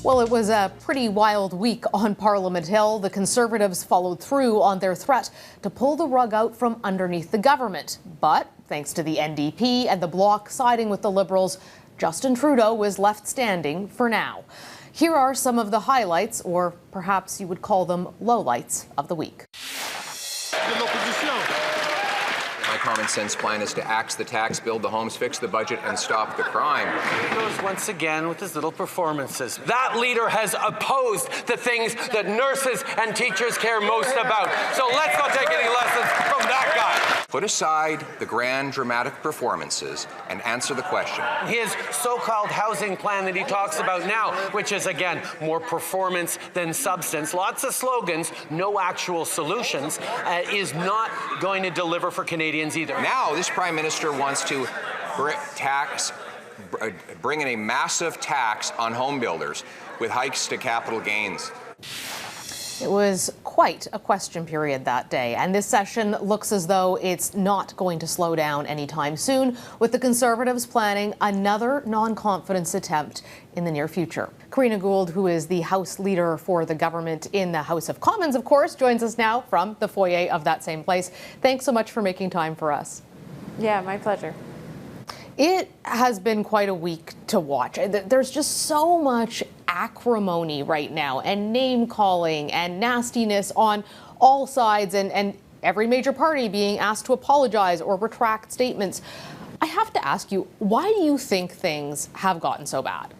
Well, it was a pretty wild week on Parliament Hill. The Conservatives followed through on their threat to pull the rug out from underneath the government. But thanks to the NDP and the Bloc siding with the Liberals, Justin Trudeau was left standing for now. Here are some of the highlights, or perhaps you would call them lowlights, of the week. My common sense plan is to axe the tax, build the homes, fix the budget, and stop the crime. He goes once again with his little performances. That leader has opposed the things that nurses and teachers care most about. So let's not take any lessons from that guy. Put aside the grand, dramatic performances and answer the question. His so-called housing plan that he talks about now, which is, again, more performance than substance, lots of slogans, no actual solutions, is not going to deliver for Canadians either. Now, this Prime Minister wants to bring in a massive tax on home builders with hikes to capital gains. It was quite a question period that day, and this session looks as though it's not going to slow down anytime soon, with the Conservatives planning another non-confidence attempt in the near future. Karina Gould, who is the House Leader for the government in the House of Commons, of course, joins us now from the foyer of that same place. Thanks so much for making time for us. Yeah, my pleasure. It has been quite a week to watch. There's just so much acrimony right now, and name-calling and nastiness on all sides, and every major party being asked to apologize or retract statements. I have to ask you, why do you think things have gotten so bad?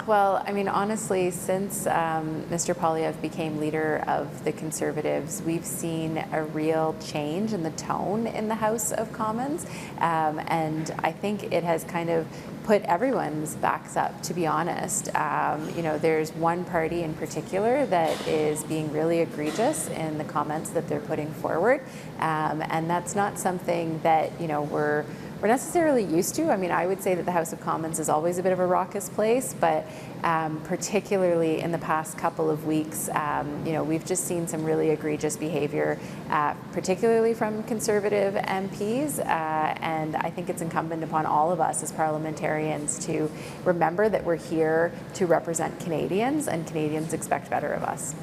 Well, I mean, honestly, since Mr. Poilievre became leader of the Conservatives, we've seen a real change in the tone in the House of Commons. And I think it has kind of put everyone's backs up, to be honest. You know, there's one party in particular that is being really egregious in the comments that they're putting forward. And that's not something that, you know, we're necessarily used to. I mean, I would say that the House of Commons is always a bit of a raucous place, but particularly in the past couple of weeks, you know, we've just seen some really egregious behavior, particularly from Conservative MPs, and I think it's incumbent upon all of us as parliamentarians to remember that we're here to represent Canadians, and Canadians expect better of us.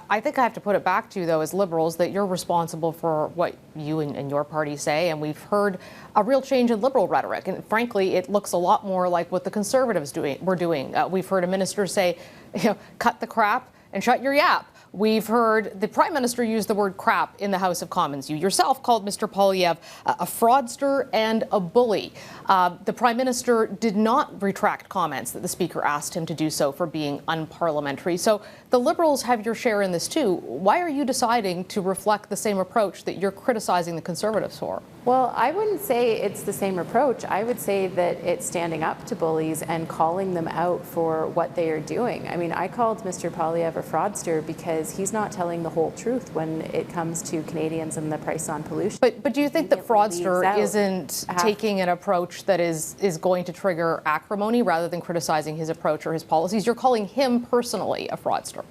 I think I have to put it back to you, though, as Liberals, that you're responsible for what you and your party say, and we've heard a real change in Liberal rhetoric. And frankly, it looks a lot more like what the Conservatives were doing. We've heard a minister say, you know, cut the crap and shut your yap. We've heard the Prime Minister use the word crap in the House of Commons. You yourself called Mr. Poilievre a fraudster and a bully. The Prime Minister did not retract comments that the Speaker asked him to do so for being unparliamentary. So the Liberals have your share in this too. Why are you deciding to reflect the same approach that you're criticizing the Conservatives for? Well, I wouldn't say it's the same approach. I would say that it's standing up to bullies and calling them out for what they are doing. I mean, I called Mr. Poilievre a fraudster because he's not telling the whole truth when it comes to Canadians and the price on pollution. But do you think that fraudster isn't taking an approach that is going to trigger acrimony rather than criticizing his approach or his policies? You're calling him personally a fraudster.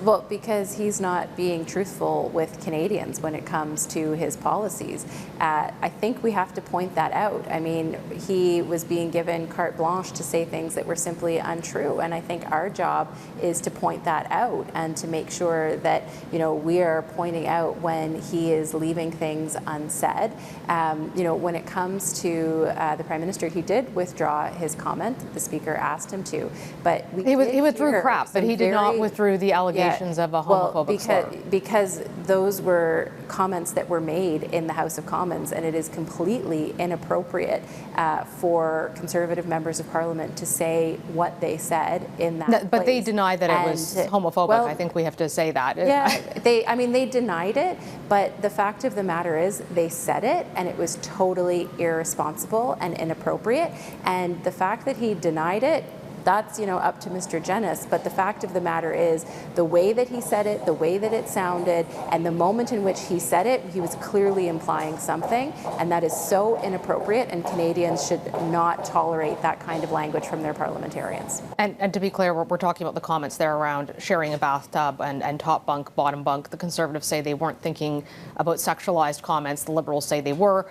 Well, because he's not being truthful with Canadians when it comes to his policies. I think we have to point that out. I mean, he was being given carte blanche to say things that were simply untrue, and I think our job is to point that out and to make sure that, you know, we are pointing out when he is leaving things unsaid. You know, when it comes to the Prime Minister, he did withdraw his comment that the Speaker asked him to, but he withdrew crap, but he did not withdraw the allegation. Of a homophobic slur. Because those were comments that were made in the House of Commons, and it is completely inappropriate for Conservative members of Parliament to say what they said in that But they denied that it was homophobic. Well, I think we have to say that. Yeah, they denied it, but the fact of the matter is they said it, and it was totally irresponsible and inappropriate, and the fact that he denied it, that's, you know, up to Mr. Genis, but the fact of the matter is the way that he said it, the way that it sounded, and the moment in which he said it, he was clearly implying something, and that is so inappropriate, and Canadians should not tolerate that kind of language from their parliamentarians. And to be clear, we're talking about the comments there around sharing a bathtub and top bunk, bottom bunk. The Conservatives say they weren't thinking about sexualized comments. The Liberals say they were.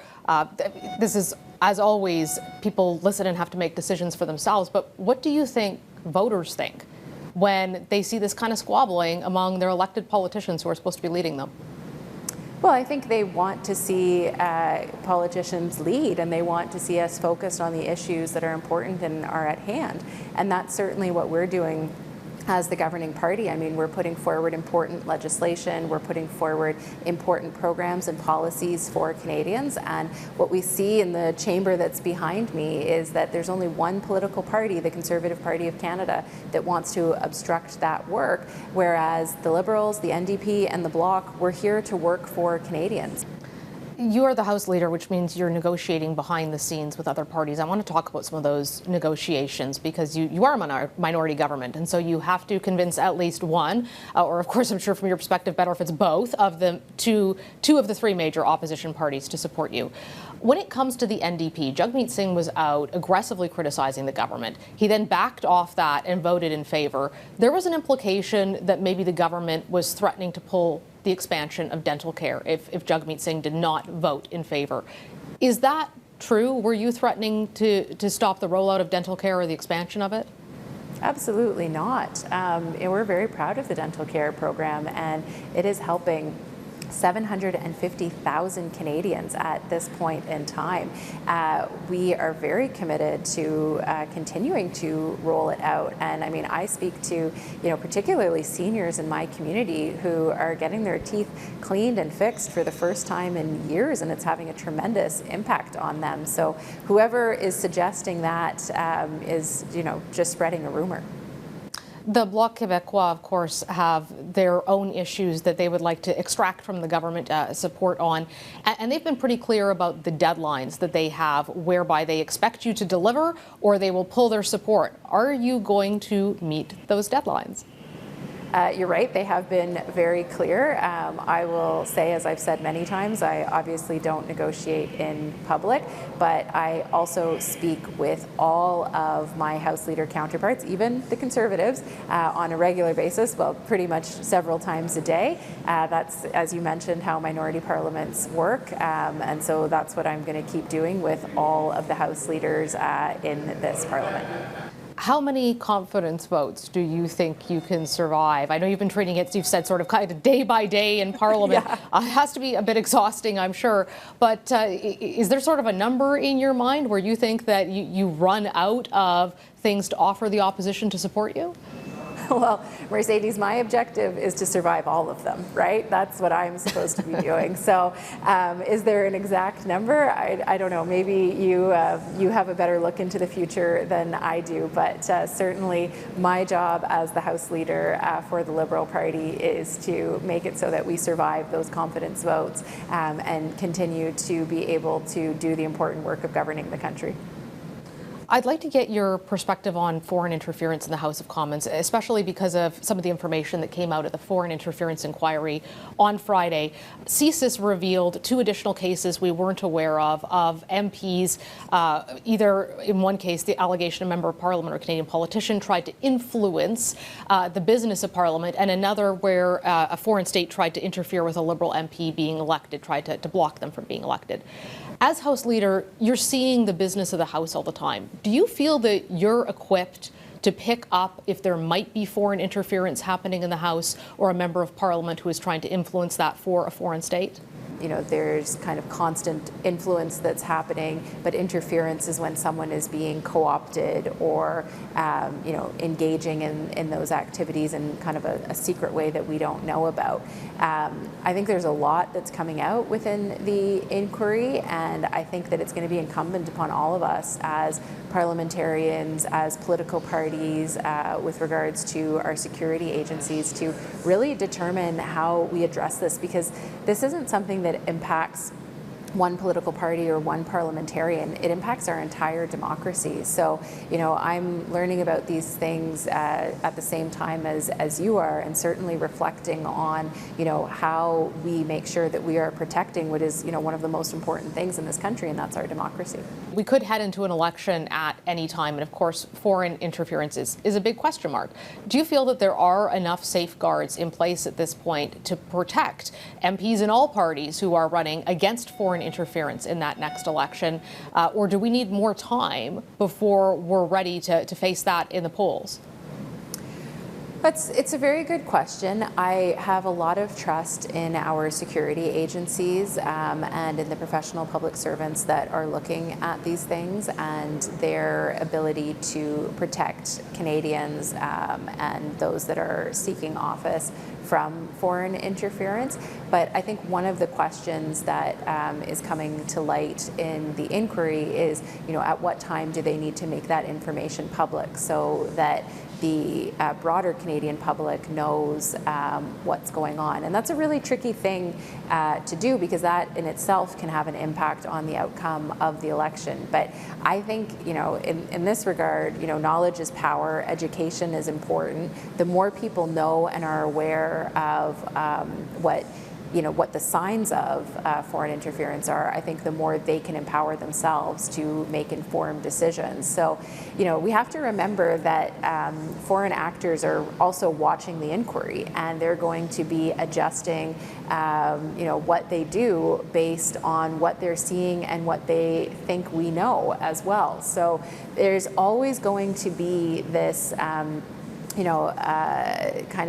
This is As always, people listen and have to make decisions for themselves, but what do you think voters think when they see this kind of squabbling among their elected politicians who are supposed to be leading them? Well, I think they want to see politicians lead, and they want to see us focused on the issues that are important and are at hand. And that's certainly what we're doing as the governing party. I mean, we're putting forward important legislation, we're putting forward important programs and policies for Canadians, and what we see in the chamber that's behind me is that there's only one political party, the Conservative Party of Canada, that wants to obstruct that work, whereas the Liberals, the NDP, and the Bloc, we're here to work for Canadians. You are the House Leader, which means you're negotiating behind the scenes with other parties. I want to talk about some of those negotiations because you are a minority government, and so you have to convince at least one, or of course I'm sure from your perspective better if it's both, of the two of the three major opposition parties to support you. When it comes to the NDP, Jagmeet Singh was out aggressively criticizing the government. He then backed off that and voted in favor. There was an implication that maybe the government was threatening to pull the expansion of dental care if Jagmeet Singh did not vote in favor. Is that true? Were you threatening to stop the rollout of dental care or the expansion of it? Absolutely not. And we're very proud of the dental care program, and it is helping 750,000 Canadians at this point in time. We are very committed to continuing to roll it out. And I mean, I speak to, particularly seniors in my community who are getting their teeth cleaned and fixed for the first time in years, and it's having a tremendous impact on them. So whoever is suggesting that is, just spreading a rumor. The Bloc Québécois, of course, have their own issues that they would like to extract from the government support on. And they've been pretty clear about the deadlines that they have, whereby they expect you to deliver or they will pull their support. Are you going to meet those deadlines? You're right, they have been very clear. I will say, as I've said many times, I obviously don't negotiate in public, but I also speak with all of my House Leader counterparts, even the Conservatives, on a regular basis, well, pretty much several times a day. That's, as you mentioned, how minority parliaments work, and so that's what I'm going to keep doing with all of the House Leaders in this Parliament. How many confidence votes do you think you can survive? I know you've been treating it, you've said, sort of kind of day by day in Parliament. Yeah. It has to be a bit exhausting, I'm sure. But is there sort of a number in your mind where you think that you run out of things to offer the opposition to support you? Well, Mercedes, my objective is to survive all of them, right? That's what I'm supposed to be doing. So is there an exact number? I don't know. Maybe you have a better look into the future than I do, but certainly my job as the House Leader for the Liberal Party is to make it so that we survive those confidence votes and continue to be able to do the important work of governing the country. I'd like to get your perspective on foreign interference in the House of Commons, especially because of some of the information that came out of the foreign interference inquiry on Friday. CSIS revealed 2 additional cases we weren't aware of MPs, either in one case, the allegation a member of Parliament or Canadian politician tried to influence the business of Parliament, and another where a foreign state tried to interfere with a Liberal MP being elected, tried to block them from being elected. As House Leader, you're seeing the business of the House all the time. Do you feel that you're equipped to pick up if there might be foreign interference happening in the House or a member of Parliament who is trying to influence that for a foreign state? There's kind of constant influence that's happening, but interference is when someone is being co-opted or, engaging in those activities in kind of a secret way that we don't know about. I think there's a lot that's coming out within the inquiry, and I think that it's going to be incumbent upon all of us as parliamentarians, as political parties, with regards to our security agencies to really determine how we address this, because this isn't something that impacts one political party or one parliamentarian. It impacts our entire democracy. So, I'm learning about these things at the same time as you are, and certainly reflecting on, how we make sure that we are protecting what is, one of the most important things in this country, and that's our democracy. We could head into an election at any time, and of course, foreign interference is a big question mark. Do you feel that there are enough safeguards in place at this point to protect MPs in all parties who are running against foreign interference in that next election? Or do we need more time before we're ready to face that in the polls? It's a very good question. I have a lot of trust in our security agencies and in the professional public servants that are looking at these things and their ability to protect Canadians and those that are seeking office from foreign interference. But I think one of the questions that is coming to light in the inquiry is, at what time do they need to make that information public so that the broader Canadian public knows what's going on. And that's a really tricky thing to do, because that in itself can have an impact on the outcome of the election. But I think, in this regard, knowledge is power, education is important. The more people know and are aware of what the signs of foreign interference are, I think the more they can empower themselves to make informed decisions. So, we have to remember that foreign actors are also watching the inquiry, and they're going to be adjusting, what they do based on what they're seeing and what they think we know as well. So there's always going to be this kind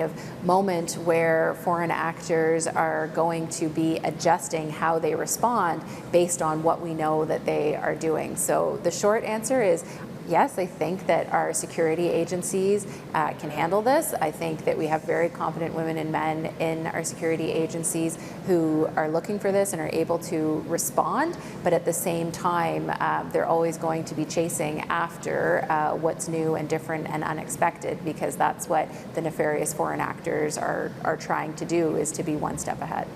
of moment where foreign actors are going to be adjusting how they respond based on what we know that they are doing. So the short answer is, yes, I think that our security agencies can handle this. I think that we have very competent women and men in our security agencies who are looking for this and are able to respond. But at the same time, they're always going to be chasing after what's new and different and unexpected, because that's what the nefarious foreign actors are trying to do, is to be one step ahead.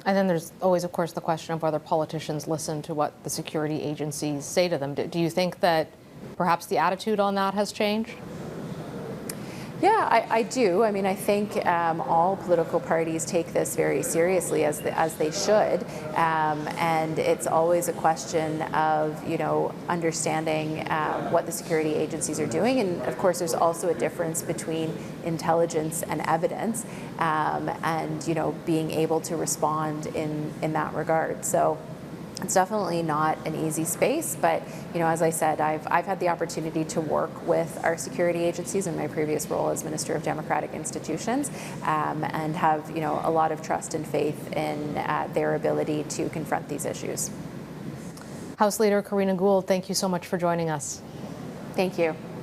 And then there's always, of course, the question of whether politicians listen to what the security agencies say to them. Do you think that perhaps the attitude on that has changed? Yeah, I do. I mean, I think all political parties take this very seriously, as they should, and it's always a question of understanding what the security agencies are doing, and of course, there's also a difference between intelligence and evidence, and being able to respond in that regard. So it's definitely not an easy space, but as I said, I've had the opportunity to work with our security agencies in my previous role as Minister of Democratic Institutions, and have a lot of trust and faith in their ability to confront these issues. House Leader Karina Gould, thank you so much for joining us. Thank you.